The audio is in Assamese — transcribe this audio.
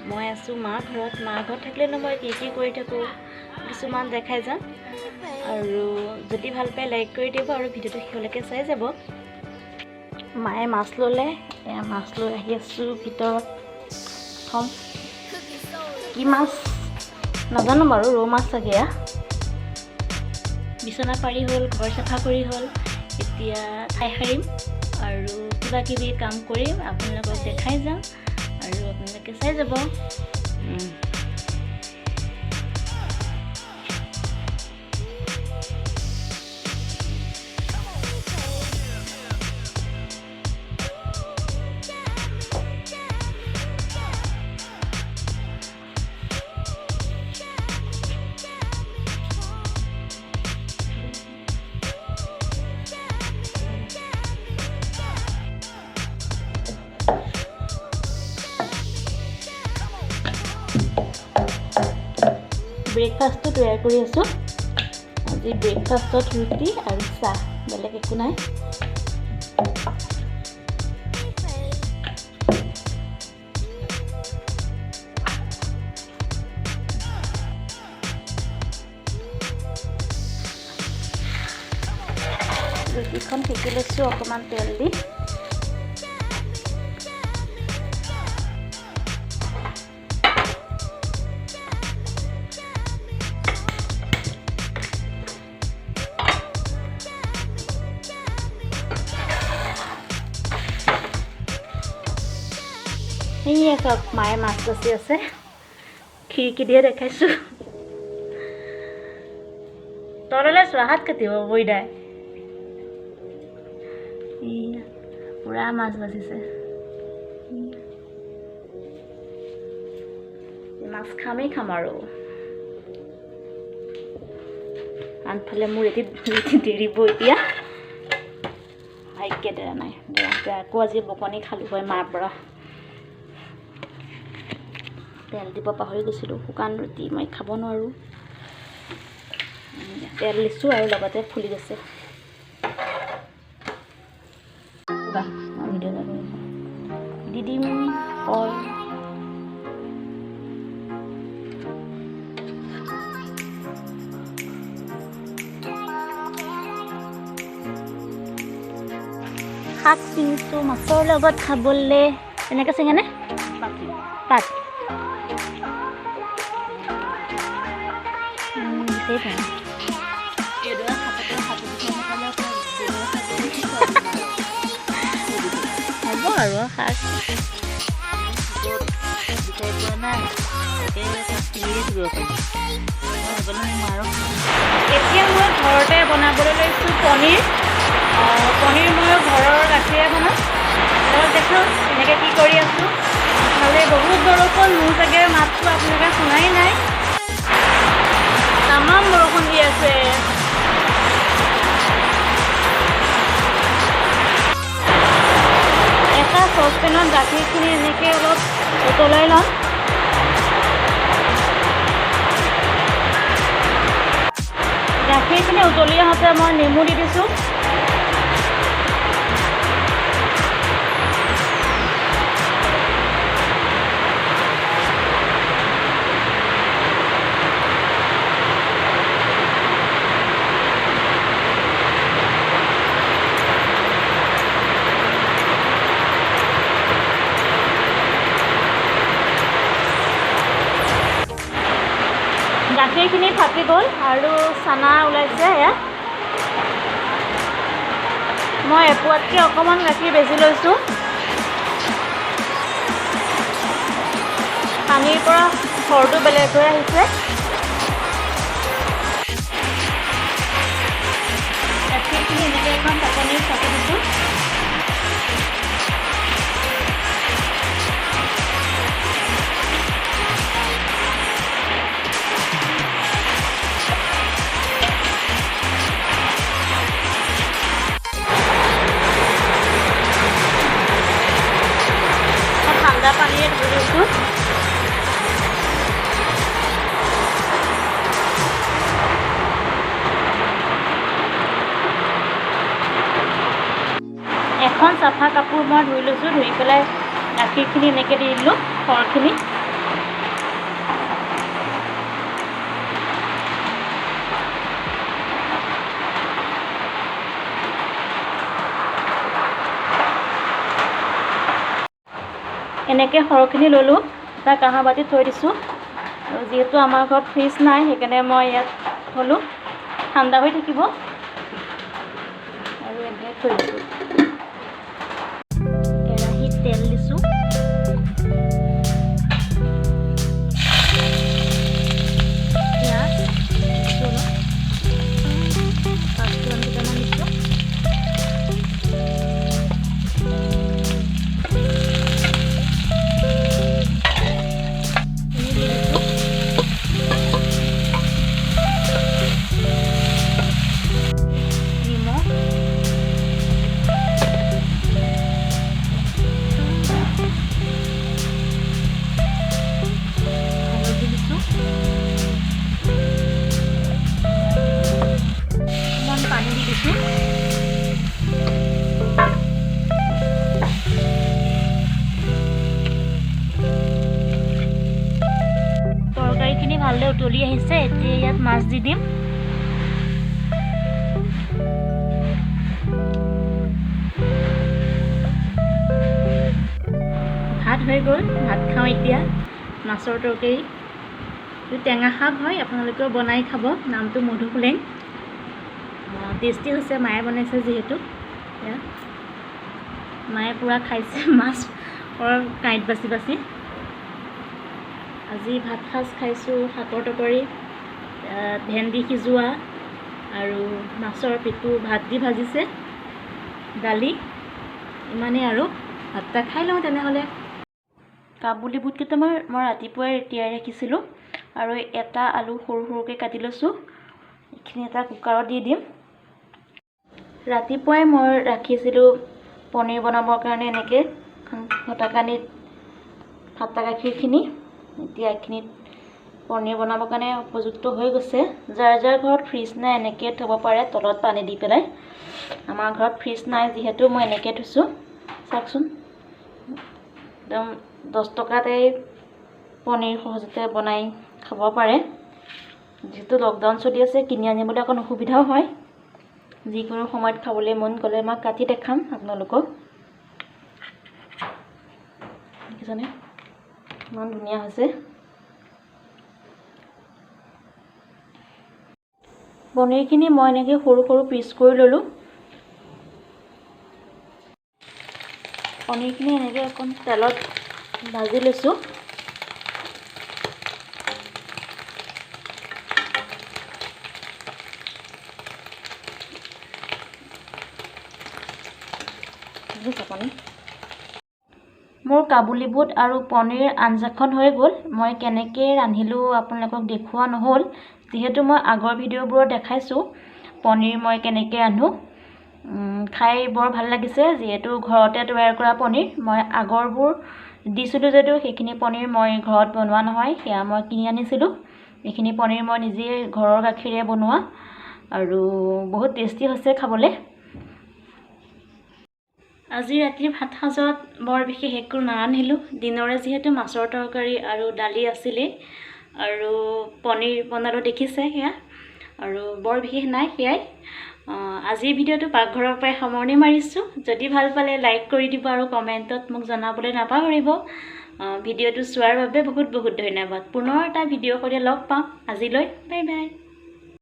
মই আছোঁ মাৰ ঘৰত থাকিলেনো মই কি কৰি থাকোঁ কিছুমান দেখাই যাম আৰু যদি ভাল পায় লাইক কৰি দিব আৰু ভিডিঅ'টো শেষলৈকে চাই যাব। মায়ে মাছ ল'লে, এয়া মাছ লৈ আহি আছোঁ ভিতৰত। থ'ম কি মাছ নাজানো বাৰু, ৰৌ মাছ চাগে। এয়া বিচনা পাৰি হ'ল, ঘৰ চাফা কৰি হ'ল, এতিয়া ঠাই সাৰিম আৰু কিবা কিবি কাম কৰিম, আপোনালোকক দেখাই যাম আৰু আপোনালোকে চাই যাব। ব্ৰেকফাষ্টটো তৈয়াৰ কৰি আছোঁ। আজি ব্ৰেকফাষ্টত ৰুটি আৰু চাহ, বেলেগ একো নাই। ৰুটিখন সেকি লৈছোঁ অকণমান তেল দি। সেয়া চাওক, মায়ে মাছ বাচি আছে, খিৰিকী দিয়ে দেখাইছোঁ। তললৈ চোৱা, হাত কাটিব বৈদাই। পুৰা মাছ বাচিছে। মাছ খাম আৰু আনফালে মোৰ ৰুটি দেৰিব এতিয়া। ভাগ্যে দেৰা নাই, আকৌ আজি বকনি খালোঁ হয় মাৰ পৰা। তেল দিব পাহৰি গৈছিলোঁ, শুকান ৰুটি মই খাব নোৱাৰোঁ। তেল দিছোঁ আৰু লগতে ফুলি গৈছে। দি দিম কল, শাক চিঙিছোঁ মাছৰ লগত খাবলৈ। এনেকৈ চিঙেনে? পাত হ'ব আৰু শাক এতিয়া মই ঘৰতে বনাবলৈ লৈছোঁ পনীৰ। মই ঘৰৰ গাখীৰে বনাম। দেখাওঁ এনেকৈ কি কৰি আছোঁ। ভালে বহুত বৰষুণ, মোৰ চাগে মাতটো আপোনালোকে শুনাই নাই। তামাম বৰষুণ দি আছে। এটা চচপেনত গাখীৰখিনি এনেকৈ অলপ উতলাই ল'ম। গাখীৰখিনি উতলি আহোঁতে মই নেমু দি দিছোঁ। গাখীৰখিনি ফাটি গ'ল আৰু চানা ওলাইছে। এয়া মই এপোৱাতকৈ অকণমান গাখীৰ বেছি লৈছোঁ। পানীৰ পৰা সৰটো বেলেগ হৈ আহিছে। গাখীৰখিনি এনেকৈ এখন চাকনিত কাটি দিছোঁ। ঠাণ্ডা পানীৰে ধুই লৈছোঁ। এখন চাফা কাপোৰ মই ধুই লৈছোঁ। ধুই পেলাই গাখীৰখিনি এনেকৈ দি দিলোঁ, সৰখিনি। এনেকৈ সৰহখিনি ল'লোঁ, এটা কাঁহৰ বাতিত থৈ দিছোঁ। আৰু যিহেতু আমাৰ ঘৰত ফ্ৰিজ নাই সেইকাৰণে মই ইয়াত থ'লোঁ, ঠাণ্ডা হৈ থাকিব। আৰু এনেকৈ থৈ দিছোঁ। কেৰাহীত তেল দিছোঁ। পিঁয়াজ দিছোঁ অলপ, পাঁচফোৰণ কেইটামান দিছোঁ। তৰকাৰীখিনি ভালদৰে উতলি আহিছে, এতিয়া ইয়াত মাছ দি দিম। ভাত হৈ গ'ল, ভাত খাওঁ এতিয়া। মাছৰ তৰকাৰী, টেঙা শাক হয়, আপোনালোকেও বনাই খাব। নামটো মধুসোলেং। টেষ্টি হৈছে, মায়ে বনাইছে যিহেতু। মায়ে পূৰা খাইছে মাছৰ কাঁইট বাচি বাচি। আজি ভাত সাজ খাইছোঁ শাকৰ তৰকাৰী, ভেন্দি সিজোৱা আৰু মাছৰ পেটু ভাত দি ভাজিছে, দালি, ইমানেই আৰু। ভাতটা খাই লওঁ তেনেহ'লে। কাবুলী বুট কেইটামান মই ৰাতিপুৱাই তিয়াই ৰাখিছিলোঁ আৰু এটা আলু সৰু সৰুকৈ কাটি লৈছোঁ। এইখিনি এটা কুকাৰত দি দিম। ৰাতিপুৱাই মই ৰাখিছিলোঁ পনীৰ বনাবৰ কাৰণে এনেকৈ ফটাকানিত ফাটা গাখীৰখিনি। এতিয়া এইখিনিত পনীৰ বনাবৰ কাৰণে উপযুক্ত হৈ গৈছে। যাৰ যাৰ ঘৰত ফ্ৰিজ নাই এনেকৈ থ'ব পাৰে তলত পানী দি পেলাই। আমাৰ ঘৰত ফ্ৰিজ নাই যিহেতু মই এনেকৈ থৈছোঁ। চাওকচোন, একদম 10 টকাতে পনীৰ সহজতে বনাই খাব পাৰে। যিহেতু লকডাউন চলি আছে, কিনি আনিবলৈ অকণ অসুবিধাও হয়। যিকোনো সময়ত খাবলৈ মন গ'লে মই কাটি দেখাম আপোনালোকক। দেখিছেনে ইমান ধুনীয়া হৈছে। পনীৰখিনি মই এনেকৈ সৰু সৰু পিচ কৰি ল'লোঁ। পনীৰখিনি এনেকৈ অকণ তেলত ভাজি লৈছোঁ। মোৰ কাবুলী বুট আৰু পনীৰ আঞ্জাখন হৈ গ'ল। মই কেনেকৈ ৰান্ধিলোঁ আপোনালোকক দেখুওৱা নহ'ল, যিহেতু মই আগৰ ভিডিঅ'বোৰত দেখাইছোঁ পনীৰ মই কেনেকৈ ৰান্ধোঁ। খাই বৰ ভাল লাগিছে, যিহেতু ঘৰতে তৈয়াৰ কৰা পনীৰ। মই আগৰবোৰ দিছিলোঁ যদিও সেইখিনি পনীৰ মই ঘৰত বনোৱা নহয়, সেয়া মই কিনি আনিছিলোঁ। এইখিনি পনীৰ মই নিজে ঘৰৰ গাখীৰে বনোৱা আৰু বহুত টেষ্টি হৈছে খাবলৈ। আজি ৰাতিৰ ভাত সাজত বৰ বিশেষ একো নাৰান্ধিলোঁ। দিনৰে যিহেতু মাছৰ তৰকাৰী আৰু দালি আছিলেই আৰু পনীৰ বনালোঁ দেখিছে সেয়া, আৰু বৰ বিশেষ নাই সেয়াই। আজিৰ ভিডিঅ'টো পাকঘৰৰ পৰাই সামৰণি মাৰিছোঁ। যদি ভাল পালে লাইক কৰি দিব আৰু কমেণ্টত মোক জনাবলৈ নাপাহৰিব। ভিডিঅ'টো চোৱাৰ বাবে বহুত বহুত ধন্যবাদ। পুনৰ এটা ভিডিঅ'ৰ সৈতে লগ পাম। আজিলৈ বাই বাই।